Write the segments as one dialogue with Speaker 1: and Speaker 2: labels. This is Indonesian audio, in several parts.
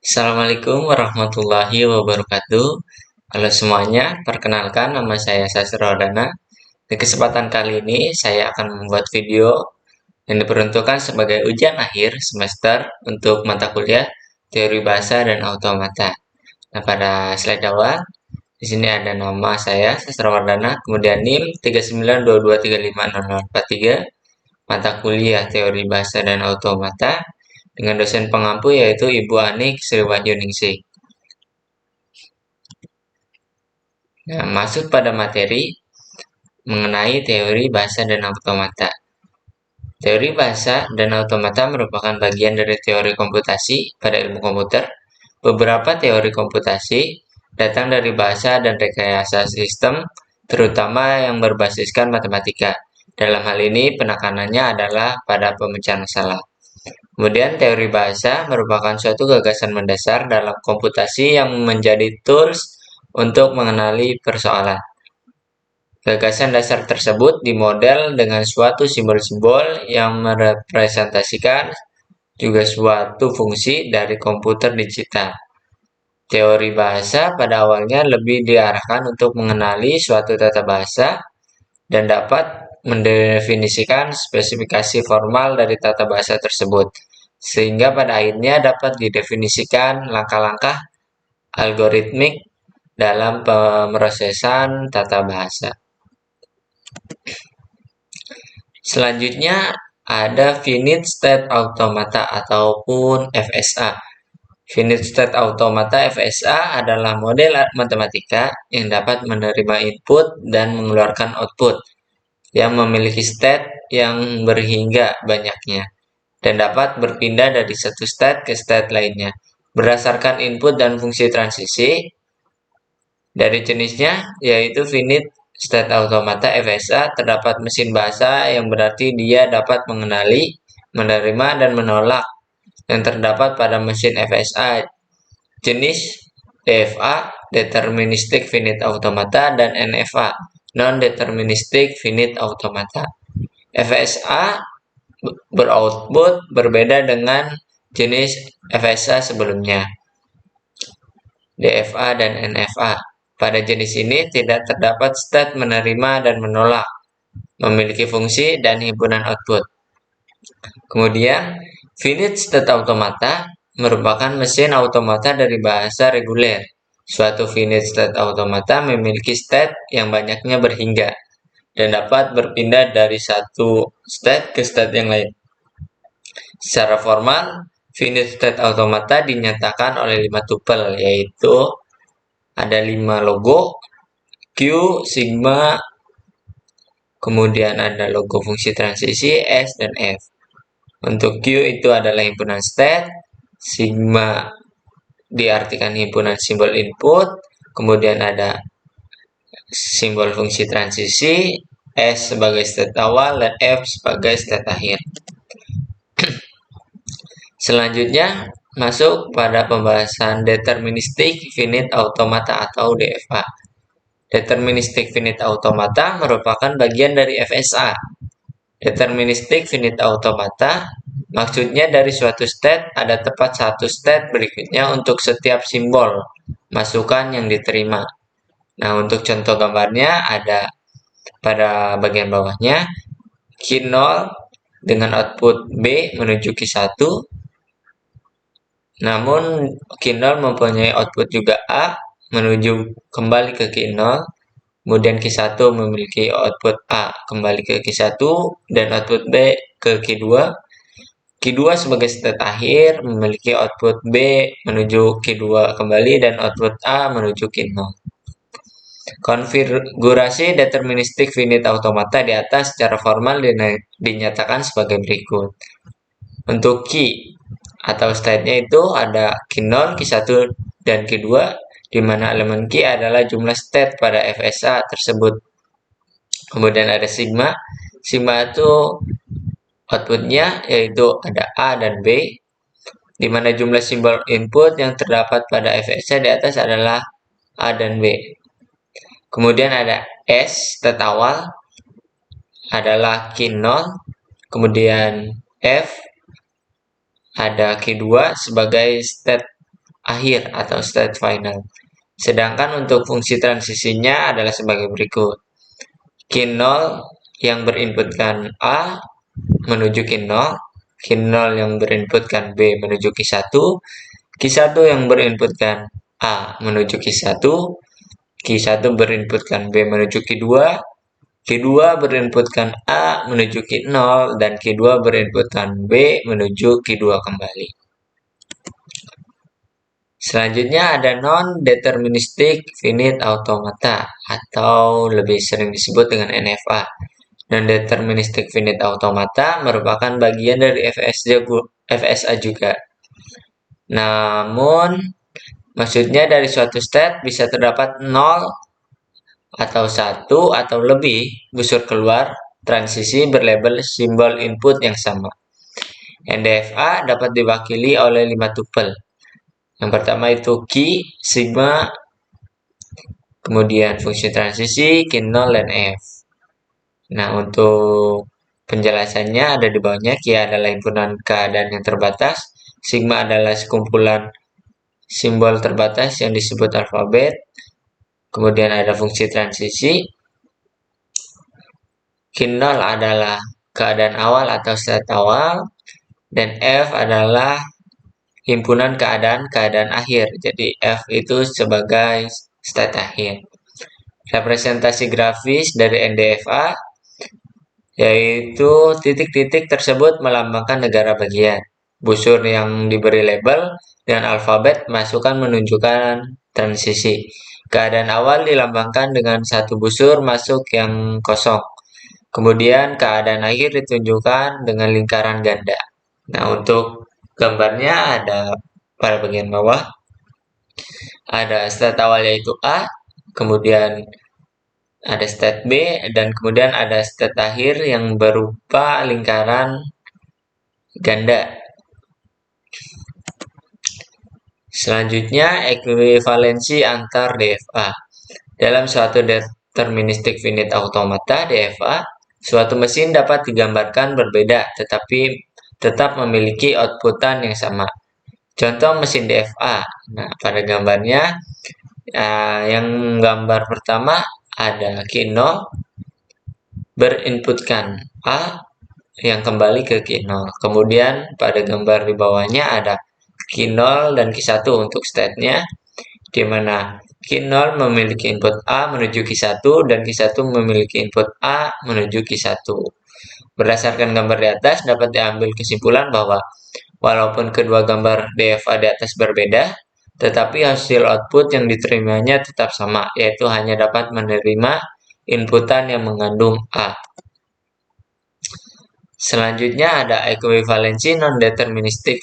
Speaker 1: Assalamualaikum warahmatullahi wabarakatuh. Halo semuanya, perkenalkan nama saya Sastrowadana. Di kesempatan kali ini saya akan membuat video yang diperuntukkan sebagai ujian akhir semester untuk mata kuliah Teori Bahasa dan Automata. Nah, pada slide awal di sini ada nama saya Sastrowadana, kemudian NIM 39223500043, mata kuliah Teori Bahasa dan Automata dengan dosen pengampu yaitu Ibu Anik Sri Wahyuningsih. Nah, masuk pada materi mengenai teori bahasa dan automata. Teori bahasa dan automata merupakan bagian dari teori komputasi pada ilmu komputer. Beberapa teori komputasi datang dari bahasa dan rekayasa sistem, terutama yang berbasiskan matematika. Dalam hal ini, penekanannya adalah pada pemecahan masalah. Kemudian, teori bahasa merupakan suatu gagasan mendasar dalam komputasi yang menjadi tools untuk mengenali persoalan. Gagasan dasar tersebut dimodel dengan suatu simbol-simbol yang merepresentasikan juga suatu fungsi dari komputer digital. Teori bahasa pada awalnya lebih diarahkan untuk mengenali suatu tata bahasa dan dapat mendefinisikan spesifikasi formal dari tata bahasa tersebut, sehingga pada akhirnya dapat didefinisikan langkah-langkah algoritmik dalam pemrosesan tata bahasa. Selanjutnya ada finite state automata ataupun FSA. Finite state automata FSA adalah model matematika yang dapat menerima input dan mengeluarkan output yang memiliki state yang berhingga banyaknya dan dapat berpindah dari satu state ke state lainnya berdasarkan input dan fungsi transisi. Dari jenisnya yaitu finite state automata FSA terdapat mesin bahasa yang berarti dia dapat mengenali, menerima, dan menolak yang terdapat pada mesin FSA. Jenis DFA Deterministic Finite Automata dan NFA Non-Deterministic Finite Automata. FSA beroutput berbeda dengan jenis FSA sebelumnya, DFA dan NFA. Pada jenis ini tidak terdapat state menerima dan menolak, memiliki fungsi dan himpunan output. Kemudian, finite state automata merupakan mesin automata dari bahasa reguler. Suatu finite state automata memiliki state yang banyaknya berhingga dan dapat berpindah dari satu state ke state yang lain. Secara formal, finite state automata dinyatakan oleh 5 tupel, yaitu ada 5 logo, Q, sigma, kemudian ada logo fungsi transisi, S, dan F. Untuk Q itu adalah himpunan state, sigma diartikan himpunan simbol input, kemudian ada simbol fungsi transisi, S sebagai state awal, dan F sebagai state akhir. Selanjutnya, masuk pada pembahasan Deterministic Finite Automata atau DFA. Deterministic Finite Automata merupakan bagian dari FSA. Deterministic Finite Automata maksudnya dari suatu state ada tepat satu state berikutnya untuk setiap simbol masukan yang diterima. Nah, untuk contoh gambarnya ada pada bagian bawahnya Q0 dengan output B menuju Q1. Namun Q0 mempunyai output juga A menuju kembali ke Q0. Kemudian Q1 memiliki output A kembali ke Q1 dan output B ke Q2. Q2 sebagai state akhir memiliki output B menuju Q2 kembali dan output A menuju Q0. Konfigurasi deterministic finite automata di atas secara formal dinyatakan sebagai berikut. Untuk key atau state-nya itu ada Q0, Q1, dan Q2, di mana elemen key adalah jumlah state pada FSA tersebut. Kemudian ada sigma. Sigma itu outputnya yaitu ada A dan B, di mana jumlah simbol input yang terdapat pada FSA di atas adalah A dan B. Kemudian ada S, state awal, adalah Q0, kemudian F, ada Q2 sebagai state akhir atau state final. Sedangkan untuk fungsi transisinya adalah sebagai berikut. Q0 yang berinputkan A menuju Q0, Q0 yang berinputkan B menuju Q1, Q1 yang berinputkan A menuju Q1, Q1 berinputkan B menuju Q2, Q2 berinputkan A menuju Q0, dan Q2 berinputkan B menuju Q2 kembali. Selanjutnya ada non-deterministic finite automata atau lebih sering disebut dengan NFA. Non-deterministic finite automata merupakan bagian dari FSA juga. Namun, maksudnya dari suatu state bisa terdapat 0 atau 1 atau lebih busur keluar transisi berlabel simbol input yang sama. NDFA dapat diwakili oleh 5 tupel. Yang pertama itu key, sigma, kemudian fungsi transisi, Q0, dan F. Nah, untuk penjelasannya ada di bawahnya. Key adalah himpunan keadaan yang terbatas, sigma adalah sekumpulan simbol terbatas yang disebut alfabet, kemudian ada fungsi transisi, Q0 adalah keadaan awal atau state awal, dan F adalah himpunan keadaan akhir. Jadi F itu sebagai state akhir. Representasi grafis dari NDFA yaitu titik-titik tersebut melambangkan negara bagian. Busur yang diberi label dengan alfabet masukkan menunjukkan transisi. Keadaan awal dilambangkan dengan satu busur masuk yang kosong. Kemudian keadaan akhir ditunjukkan dengan lingkaran ganda. Nah, untuk gambarnya ada pada bagian bawah. Ada state awal yaitu A, kemudian ada state B, dan kemudian ada state akhir yang berupa lingkaran ganda. Selanjutnya, ekuivalensi antar DFA. Dalam suatu deterministic finite automata DFA, suatu mesin dapat digambarkan berbeda tetapi tetap memiliki outputan yang sama. Contoh mesin DFA. Nah, pada gambarnya yang gambar pertama ada Q0 berinputkan A yang kembali ke Q0. Kemudian pada gambar di bawahnya ada Q0 dan Q1 untuk state-nya, di mana Q0 memiliki input A menuju Q1 dan Q1 memiliki input A menuju Q1. Berdasarkan gambar di atas dapat diambil kesimpulan bahwa walaupun kedua gambar DFA di atas berbeda, tetapi hasil output yang diterimanya tetap sama, yaitu hanya dapat menerima inputan yang mengandung A. Selanjutnya ada ekuivalensi non-deterministic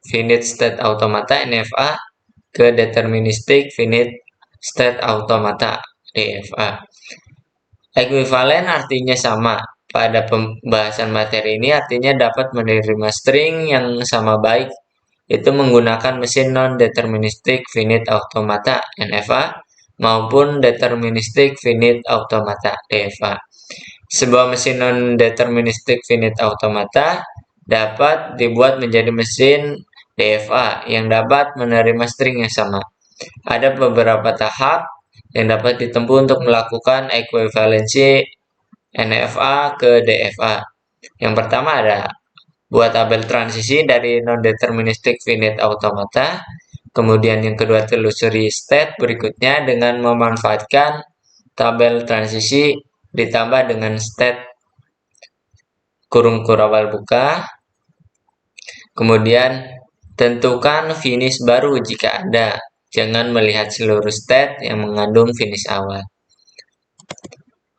Speaker 1: finite state automata NFA ke deterministic finite state automata DFA. Ekuivalen artinya sama. Pada pembahasan materi ini artinya dapat menerima string yang sama baik itu menggunakan mesin non-deterministic finite automata NFA maupun deterministic finite automata DFA. Sebuah mesin non-deterministic finite automata dapat dibuat menjadi mesin DFA yang dapat menerima string yang sama. Ada beberapa tahap yang dapat ditempuh untuk melakukan ekuivalensi NFA ke DFA. Yang pertama ada buat tabel transisi dari non-deterministic finite automata. Kemudian yang kedua telusuri state berikutnya dengan memanfaatkan tabel transisi ditambah dengan state kurung kurawal buka. Kemudian tentukan finish baru jika ada. Jangan melihat seluruh state yang mengandung finish awal.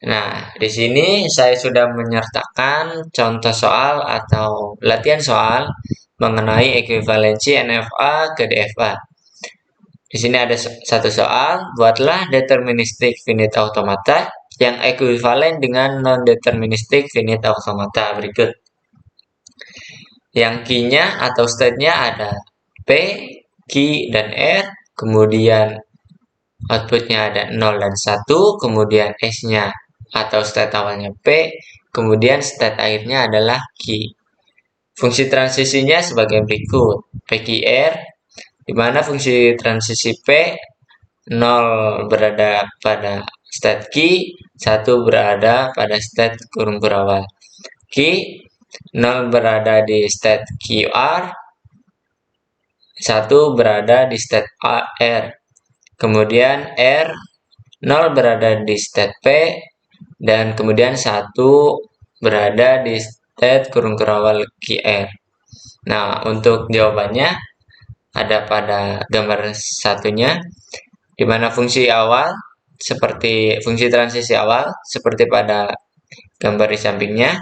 Speaker 1: Nah, di sini saya sudah menyertakan contoh soal atau latihan soal mengenai ekuivalensi NFA ke DFA. Di sini ada satu soal, buatlah deterministic finite automata yang ekuivalen dengan non-deterministic finite automata berikut. Yang key-nya atau state-nya ada P, Q, dan R, kemudian output-nya ada 0 dan 1, kemudian S-nya atau state awalnya P, kemudian state akhirnya adalah Q. Fungsi transisinya sebagai berikut. PQR di mana fungsi transisi P 0 berada pada state key, 1 berada pada state kurung kurawal. Key 0 berada di state QR, 1 berada di state R. Kemudian R 0 berada di state P, dan kemudian 1 berada di state kurung kurawal QR. Nah, untuk jawabannya ada pada gambar satunya, di mana fungsi awal seperti fungsi transisi awal seperti pada gambar di sampingnya.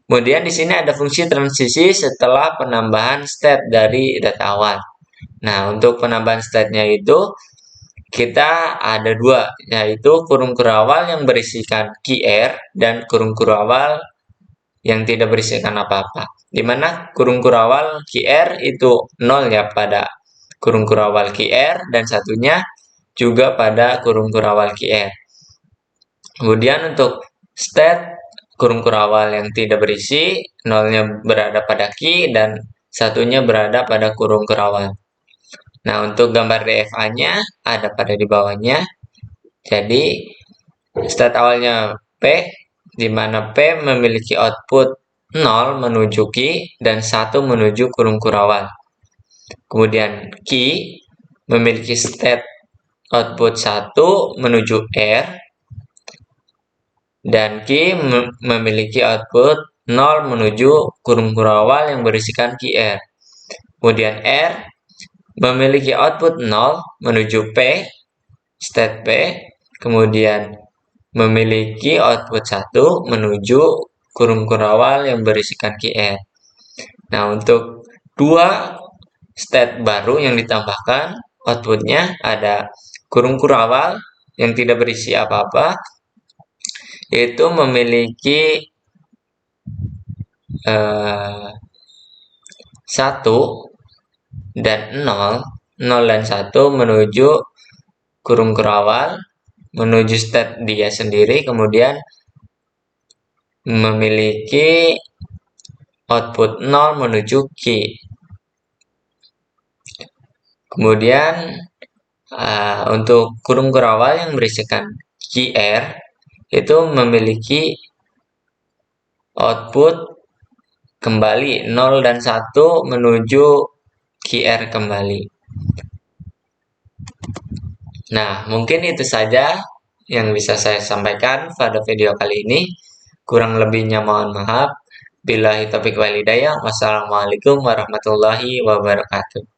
Speaker 1: Kemudian di sini ada fungsi transisi setelah penambahan state dari data awal. Nah, untuk penambahan state-nya itu kita ada dua, yaitu kurung kurawal yang berisikan QR dan kurung kurawal yang tidak berisikan apa-apa. Di mana kurung kurawal QR itu 0 ya pada kurung kurawal QR, dan satunya juga pada kurung kurawal QR. Kemudian untuk state kurung kurawal yang tidak berisi, 0-nya berada pada key dan satunya berada pada kurung kurawal. Nah, untuk gambar DFA-nya ada pada di bawahnya. Jadi, state awalnya P, di mana P memiliki output 0 menuju key dan 1 menuju kurung kurawal. Kemudian key memiliki state output 1 menuju R, dan key memiliki output 0 menuju kurung kurawal yang berisikan key R. Kemudian R memiliki output 0 menuju P, state P, kemudian memiliki output 1 menuju kurung kurawal yang berisikan key R. Nah, untuk dua state baru yang ditambahkan, outputnya ada kurung kurawal yang tidak berisi apa-apa, yaitu memiliki 1 dan 0, 0 dan 1 menuju kurung kurawal, menuju state dia sendiri, kemudian memiliki output 0 menuju key. Kemudian untuk kurung kurawal yang berisikan key R itu memiliki output kembali 0 dan 1 menuju QR kembali. Nah, mungkin itu saja yang bisa saya sampaikan pada video kali ini. Kurang lebihnya mohon maaf. Billahi taufiq wal hidayah. Wassalamualaikum warahmatullahi wabarakatuh.